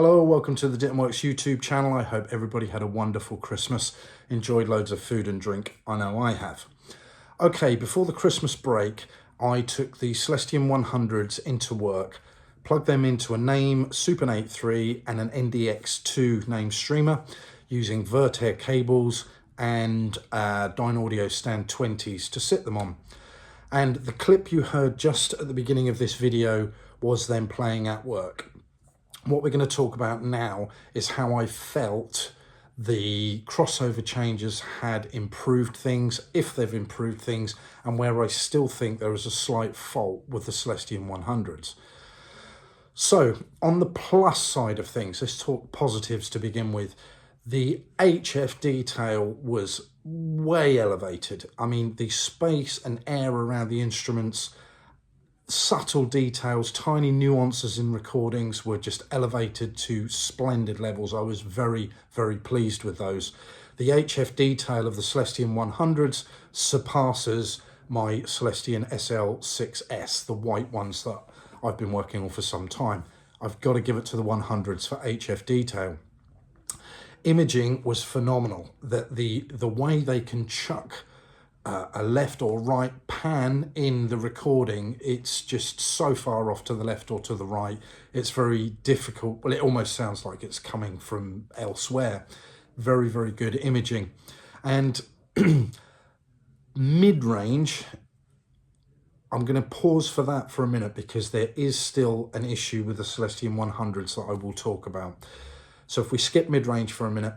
Hello, welcome to the Dittonworks YouTube channel. I hope everybody had a wonderful Christmas, enjoyed loads of food and drink. I know I have. Okay, before the Christmas break, I took the Celestion 100s into work, plugged them into a NAME Super 83 and an NDX2 NAME streamer using Vertair cables and Dynaudio Stand 20s to sit them on. And the clip you heard just at the beginning of this video was them playing at work. What we're going to talk about now is how I felt the crossover changes had improved things, if they've improved things, and where I still think there is a slight fault with the Celestion 100s. So on the plus side of things, let's talk positives to begin with. The HF detail was way elevated. I mean, the space and air around the instruments, subtle details, tiny nuances in recordings were just elevated to splendid levels. I was very, very pleased with those. The HF detail of the Celestion 100s surpasses my Celestion SL6S, the white ones that I've been working on for some time. I've got to give it to the 100s for HF detail. Imaging was phenomenal. That the way they can chuck a left or right pan in the recording, it's just so far off to the left or to the right, it's very difficult. Well, it almost sounds like it's coming from elsewhere. Very, very good imaging. And mid-range, I'm going to pause for that for a minute because there is still an issue with the Celestion 100s that I will talk about. So if we skip mid-range for a minute,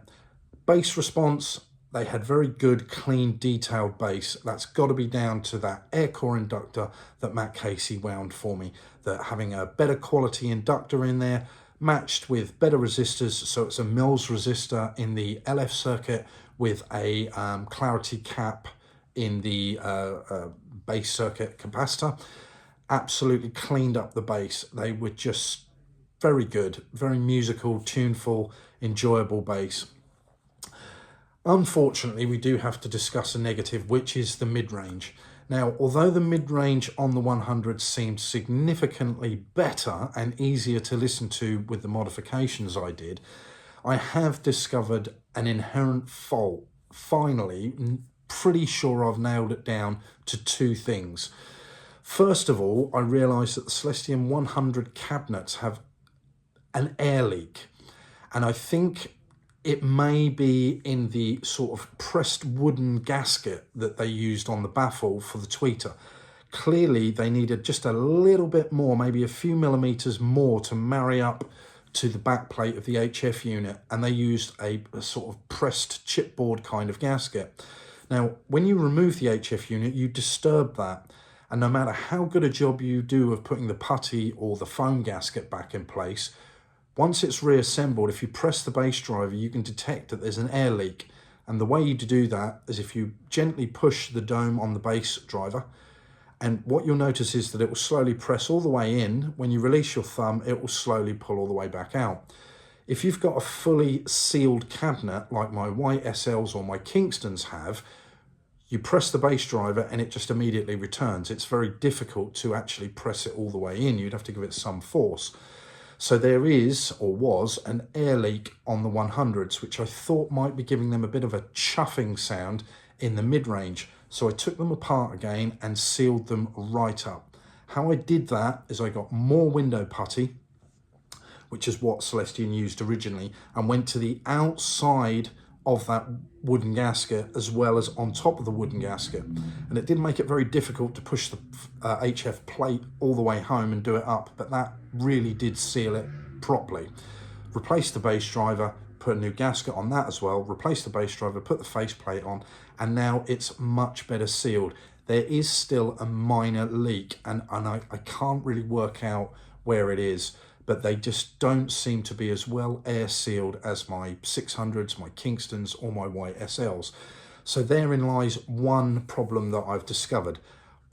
bass response, they had very good, clean, detailed bass. That's got to be down to that air core inductor that Matt Casey wound for me. That having a better quality inductor in there, matched with better resistors. So it's a Mills resistor in the LF circuit with a clarity cap in the bass circuit capacitor. Absolutely cleaned up the bass. They were just very good, very musical, tuneful, enjoyable bass. Unfortunately, we do have to discuss a negative, which is the mid-range. Now, although the mid-range on the 100 seemed significantly better and easier to listen to with the modifications I did, I have discovered an inherent fault. Finally, pretty sure I've nailed it down to two things. First of all, I realised that the Celestion 100 cabinets have an air leak, and I think it may be in the sort of pressed wooden gasket that they used on the baffle for the tweeter. Clearly, they needed just a little bit more, maybe a few millimeters more to marry up to the backplate of the HF unit, and they used a sort of pressed chipboard kind of gasket. Now, when you remove the HF unit, you disturb that, and no matter how good a job you do of putting the putty or the foam gasket back in place, once it's reassembled, if you press the bass driver, you can detect that there's an air leak. And the way you do that is if you gently push the dome on the bass driver, and what you'll notice is that it will slowly press all the way in. When you release your thumb, it will slowly pull all the way back out. If you've got a fully sealed cabinet like my white SLs or my Kingstons have, you press the bass driver and it just immediately returns. It's very difficult to actually press it all the way in. You'd have to give it some force. So there is, or was, an air leak on the 100s, which I thought might be giving them a bit of a chuffing sound in the mid-range. So I took them apart again and sealed them right up. How I did that is I got more window putty, which is what Celestion used originally, and went to the outside of that wooden gasket as well as on top of the wooden gasket. And it did make it very difficult to push the HF plate all the way home and do it up, but that really did seal it properly. Replaced the bass driver, put a new gasket on that as well, replaced the bass driver, put the faceplate on, and now it's much better sealed. There is still a minor leak, and I can't really work out where it is, but they just don't seem to be as well air sealed as my 600s, my Kingstons, or my white SLs. So therein lies one problem that I've discovered.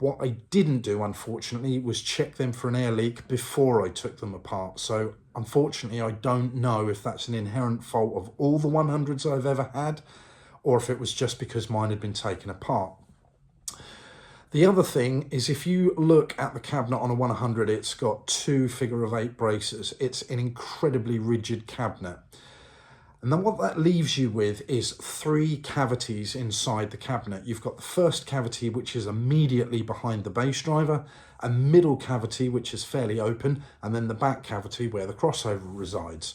What I didn't do, unfortunately, was check them for an air leak before I took them apart. So unfortunately, I don't know if that's an inherent fault of all the 100s I've ever had, or if it was just because mine had been taken apart. The other thing is, if you look at the cabinet on a 100, it's got 2 figure-of-8 braces. It's an incredibly rigid cabinet. And then what that leaves you with is 3 cavities inside the cabinet. You've got the first cavity, which is immediately behind the bass driver, a middle cavity, which is fairly open, and then the back cavity where the crossover resides.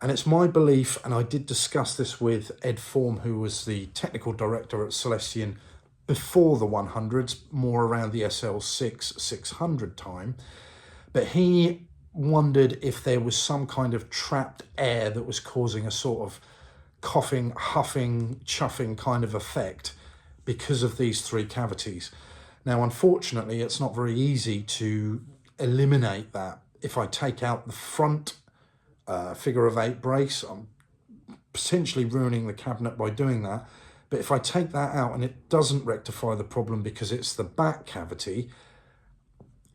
And it's my belief, and I did discuss this with Ed Form, who was the technical director at Celestion before the 100s, more around the SL6 600 time, but he wondered if there was some kind of trapped air that was causing a sort of coughing, huffing, chuffing kind of effect because of these 3 cavities. Now, unfortunately, it's not very easy to eliminate that. If I take out the front figure-of-8 brace, I'm potentially ruining the cabinet by doing that. But if I take that out and it doesn't rectify the problem because it's the back cavity,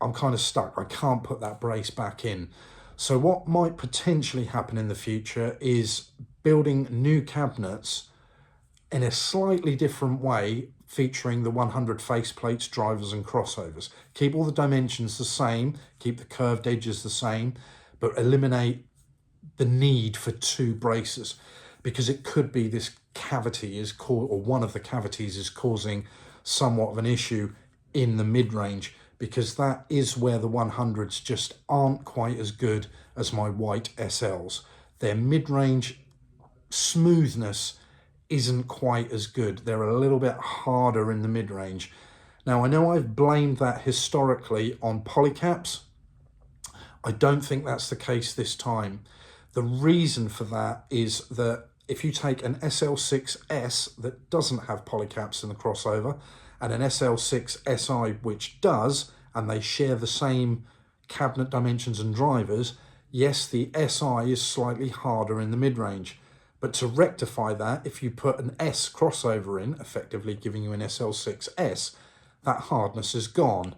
I'm kind of stuck. I can't put that brace back in. So what might potentially happen in the future is building new cabinets in a slightly different way, featuring the 100 faceplates, drivers and crossovers. Keep all the dimensions the same, keep the curved edges the same, but eliminate the need for 2 braces, because it could be this cavity is or one of the cavities is causing somewhat of an issue in the mid-range, because that is where the 100s just aren't quite as good as my white SLs. Their mid-range smoothness isn't quite as good. They're a little bit harder in the mid-range. Now, I know I've blamed that historically on polycaps. I don't think that's the case this time. The reason for that is that if you take an SL6S that doesn't have polycaps in the crossover and an SL6SI which does, and they share the same cabinet dimensions and drivers, yes, the SI is slightly harder in the mid-range. But to rectify that, if you put an S crossover in, effectively giving you an SL6S, that hardness is gone.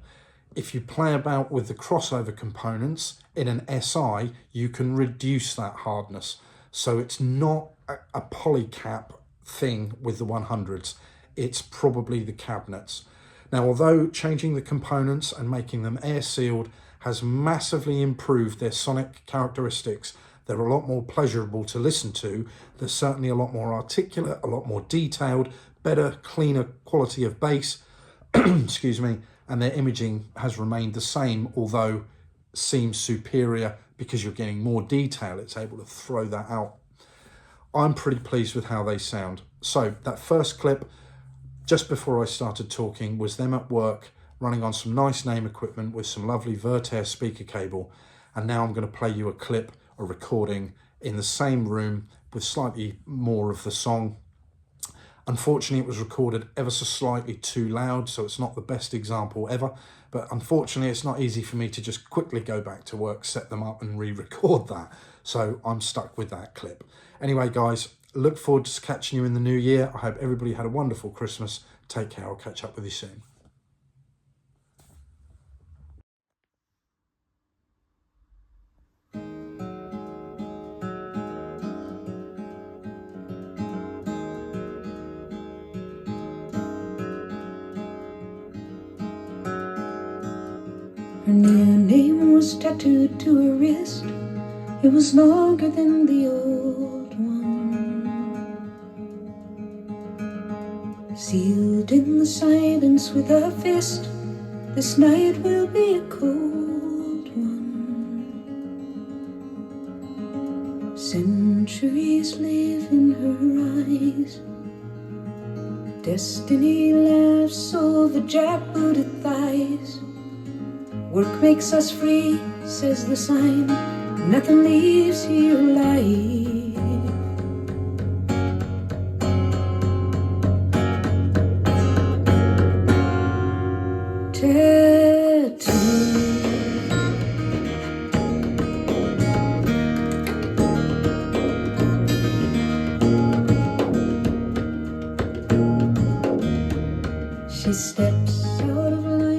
If you play about with the crossover components in an SI, you can reduce that hardness. So it's not a polycap thing with the 100s. It's probably the cabinets. Now, although changing the components and making them air sealed has massively improved their sonic characteristics, they're a lot more pleasurable to listen to. They're certainly a lot more articulate, a lot more detailed, better, cleaner quality of bass, excuse me, and their imaging has remained the same, although seems superior because you're getting more detail. It's able to throw that out. I'm pretty pleased with how they sound. So that first clip, just before I started talking, was them at work running on some nice name equipment with some lovely Vertair speaker cable. And now I'm going to play you a clip, a recording in the same room with slightly more of the song. Unfortunately, it was recorded ever so slightly too loud, so it's not the best example ever. But unfortunately, it's not easy for me to just quickly go back to work, set them up and re-record that. So I'm stuck with that clip. Anyway, guys, look forward to catching you in the new year. I hope everybody had a wonderful Christmas. Take care. I'll catch up with you soon. Her new name was tattooed to her wrist. It was longer than the old one. Sealed in the silence with her fist, this night will be a cold one. Centuries live in her eyes. Destiny laughs over jackbooted thighs. Work makes us free, says the sign. Nothing leaves here alive. Tattoo. She steps out of line.